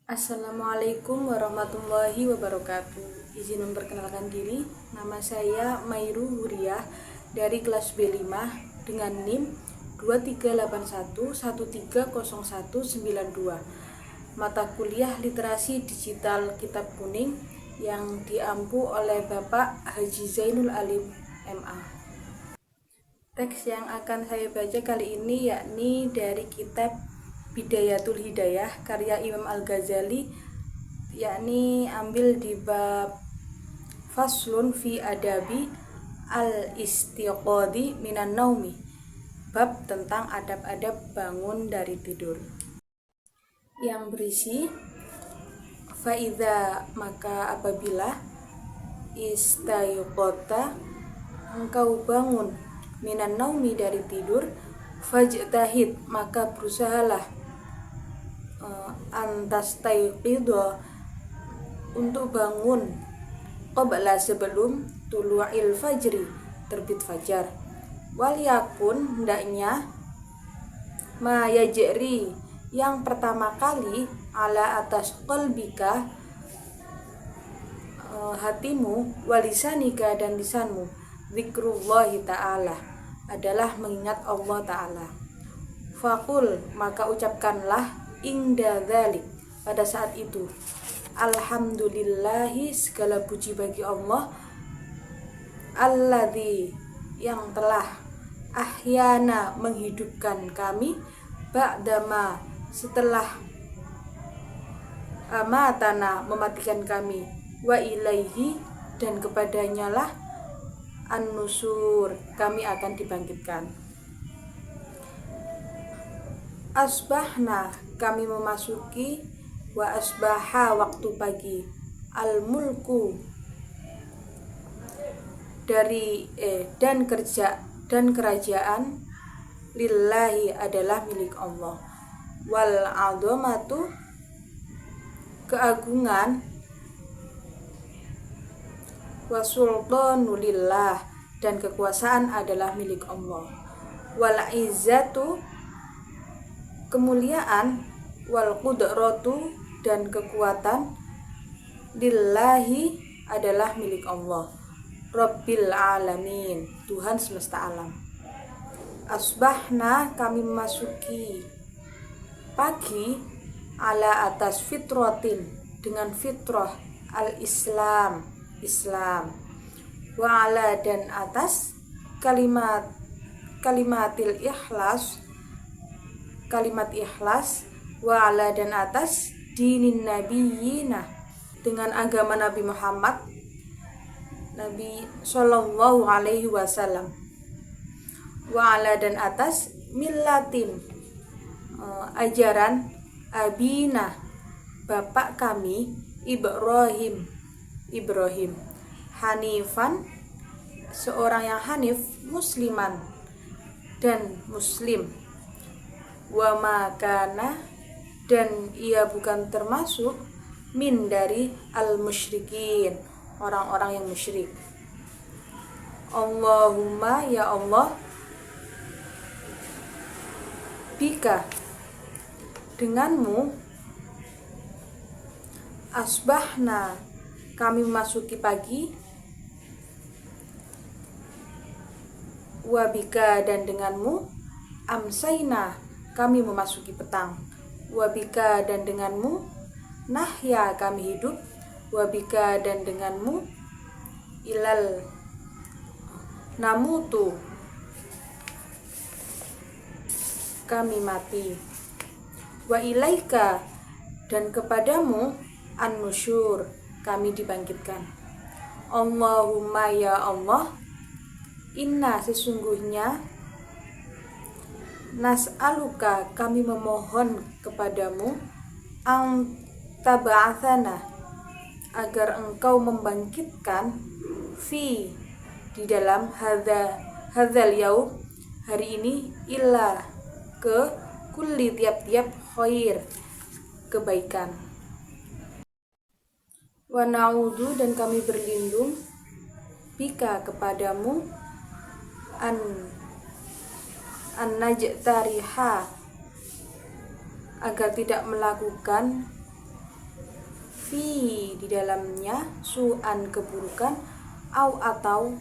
Assalamualaikum warahmatullahi wabarakatuh. Izin memperkenalkan diri, nama saya Mairu Huriah dari kelas B5 dengan NIM 2381130192. Mata kuliah Literasi Digital Kitab Kuning yang diampu oleh Bapak Haji Zainul Alim MA. Teks yang akan saya baca kali ini yakni dari kitab Bidayatul Hidayah karya Imam Al-Ghazali, yakni ambil di bab Faslun fi adabi al-istiqodi minan naumi, bab tentang adab-adab bangun dari tidur, yang berisi faidha, maka apabila istayqota, engkau bangun, minan naumi, dari tidur, fajtahid, maka berusahalah, antastayqidha, untuk bangun, qabla, sebelum tulu'il fajri, terbit fajar, wal yakun, hendaknya, ma yajri, yang pertama kali, ala, atas, qalbika, hatimu, walisanika, dan lisanmu, zikrullahi ta'ala, adalah mengingat Allah ta'ala. Faqul, maka ucapkanlah, ingda dzalik, pada saat itu, alhamdulillahi, segala puji bagi Allah, alladzi, yang telah, ahyana, menghidupkan kami, ba'dama, setelah, amatana, mematikan kami, wa ilaihi, dan kepadanya lah, an-nusur, kami akan dibangkitkan. Asbahna, kami memasuki, wa asbaha, waktu pagi, al-mulku, dari dan kerajaan, lillahi, adalah milik Allah, wal adhamatu, keagungan, wasultanu lillah, dan kekuasaan adalah milik Allah, wal izzatu, kemuliaan, wal qudratu, dan kekuatan, lillahi, adalah milik Allah, Rabbil alamin, Tuhan semesta alam. Asbahna, kami memasuki pagi, ala, atas, fitratin, dengan fitrah, al-islam, Islam, wa ala, dan atas, kalimatil ikhlas, kalimat ikhlas, wa ala, dan atas, dinin nabiyina, dengan agama Nabi Muhammad, Nabi Sallallahu Alaihi Wasallam, wa ala, dan atas, millatin, ajaran, abina, bapak kami, Ibrahim, hanifan, seorang yang hanif, musliman, dan muslim, wa makana, dan ia bukan termasuk, min, dari al-musyrikin, orang-orang yang musyrik. Allahumma, ya Allah, bika, denganmu, asbahna, kami memasuki pagi, wabika, dan denganmu, amsaina, kami memasuki petang, wabika, dan denganmu, nahya, kami hidup, wabika, dan denganmu, ilal namutu, kami mati, wa ilaika, dan kepadamu, an-nusyur, kami dibangkitkan. Allahumma, ya Allah, inna, sesungguhnya, nas'aluka, kami memohon kepadamu, ang taba'athana, agar engkau membangkitkan, fi, di dalam, hadzal yaum, hari ini, illa, ke, kulli, tiap-tiap, khair, kebaikan, wa na'udzu, dan kami berlindung, bika, kepadamu, an najtariha, agar tidak melakukan fi di dalamnya su'an keburukan, atau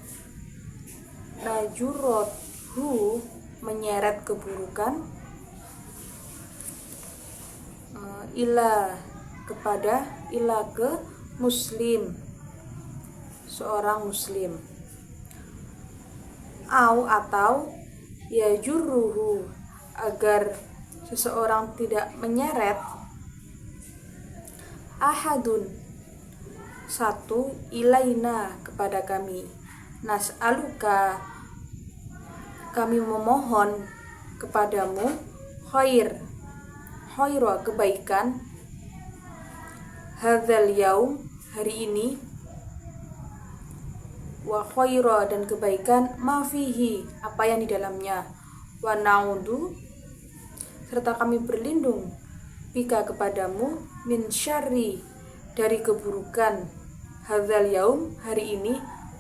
najurothu menyeret keburukan, ila ke muslim, seorang muslim, atau yajurruhu agar seseorang tidak menyeret, ahadun satu, ilaina kepada kami, nas'aluka kami memohon kepadamu, khaira kebaikan, hadzal yaum hari ini, wa khaira dan kebaikan ma fihi apa yang di dalamnya, wa na'udzu serta kami berlindung bika kepadamu, min syarri dari keburukan, hadzal yaum hari ini,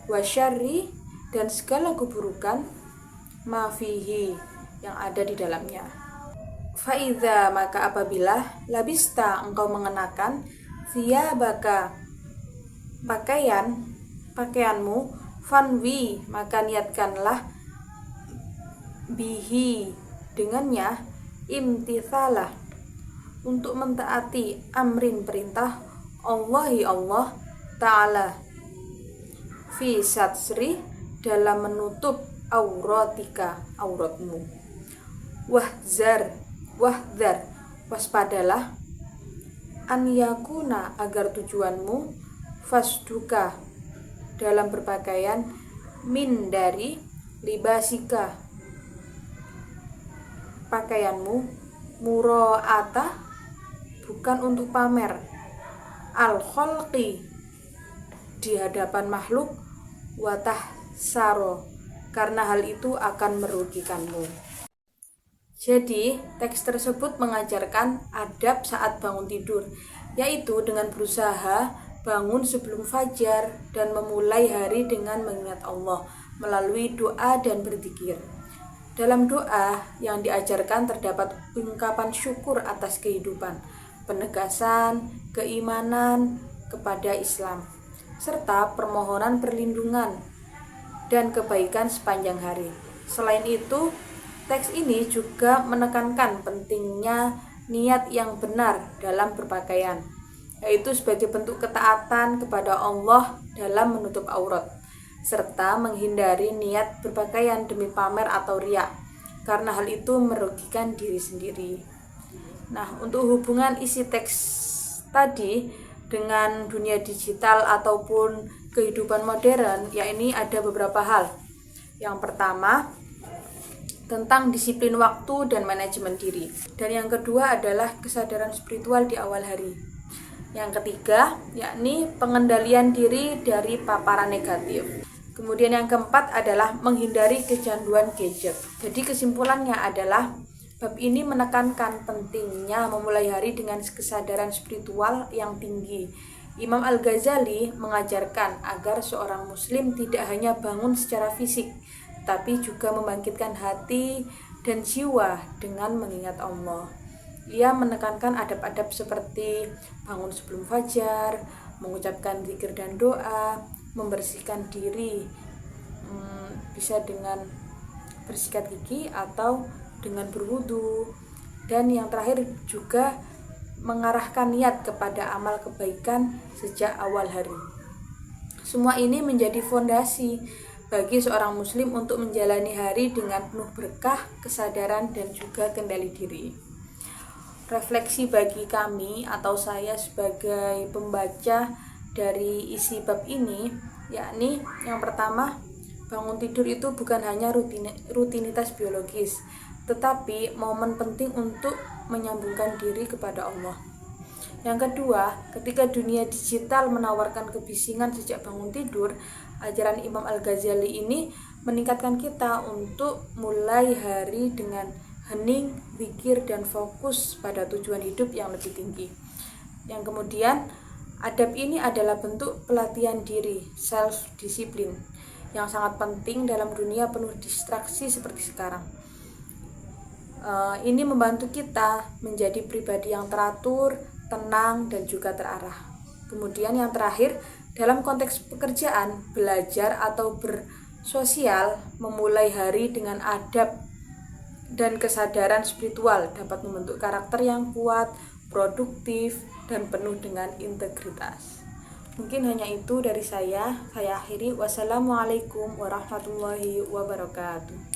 wa syarri dan segala keburukan, ma fihi yang ada di dalamnya. Faiza maka apabila labista engkau mengenakan, thiyabaka pakaianmu, fanwi maka niatkanlah, bihi dengannya, imtithalah untuk mentaati, amrin perintah, Allahi Allah ta'ala, fi satsri dalam menutup, auratika auratmu, wahdhar waspadalah, an yakuna agar tujuanmu, fasduka dalam berpakaian, min dari, libasika pakaianmu, muro'ata bukan untuk pamer, al kholqi di hadapan makhluk, watah saro karena hal itu akan merugikanmu. Jadi teks tersebut mengajarkan adab saat bangun tidur, yaitu dengan berusaha bangun sebelum fajar dan memulai hari dengan mengingat Allah melalui doa dan berzikir. Dalam doa yang diajarkan terdapat ungkapan syukur atas kehidupan, penegasan keimanan kepada Islam, serta permohonan perlindungan dan kebaikan sepanjang hari. Selain itu, teks ini juga menekankan pentingnya niat yang benar dalam berpakaian, yaitu sebagai bentuk ketaatan kepada Allah dalam menutup aurat, serta menghindari niat berpakaian demi pamer atau riya, karena hal itu merugikan diri sendiri. Nah, untuk hubungan isi teks tadi dengan dunia digital ataupun kehidupan modern, ya ini ada beberapa hal. Yang pertama, tentang disiplin waktu dan manajemen diri. Dan yang kedua adalah kesadaran spiritual di awal hari. Yang ketiga, yakni pengendalian diri dari paparan negatif. Kemudian yang keempat adalah menghindari kecanduan gadget. Jadi kesimpulannya adalah bab ini menekankan pentingnya memulai hari dengan kesadaran spiritual yang tinggi. Imam Al-Ghazali mengajarkan agar seorang muslim tidak hanya bangun secara fisik, tapi juga membangkitkan hati dan jiwa dengan mengingat Allah. Ia menekankan adab-adab seperti bangun sebelum fajar, mengucapkan zikir dan doa, membersihkan diri, bisa dengan bersikat gigi atau dengan berwudu, dan yang terakhir juga mengarahkan niat kepada amal kebaikan sejak awal hari. Semua ini menjadi fondasi bagi seorang muslim untuk menjalani hari dengan penuh berkah, kesadaran, dan juga kendali diri. Refleksi bagi kami atau saya sebagai pembaca dari isi bab ini, yakni yang pertama, bangun tidur itu bukan hanya rutinitas biologis, tetapi momen penting untuk menyambungkan diri kepada Allah. Yang kedua, ketika dunia digital menawarkan kebisingan sejak bangun tidur, ajaran Imam Al-Ghazali ini meningkatkan kita untuk mulai hari dengan hening, zikir, dan fokus pada tujuan hidup yang lebih tinggi. Yang kemudian, adab ini adalah bentuk pelatihan diri, self-disiplin, yang sangat penting dalam dunia penuh distraksi seperti sekarang. Ini membantu kita menjadi pribadi yang teratur, tenang, dan juga terarah. Kemudian yang terakhir, dalam konteks pekerjaan, belajar atau bersosial memulai hari dengan adab dan kesadaran spiritual dapat membentuk karakter yang kuat, produktif, dan penuh dengan integritas. Mungkin hanya itu dari saya akhiri. Wassalamualaikum warahmatullahi wabarakatuh.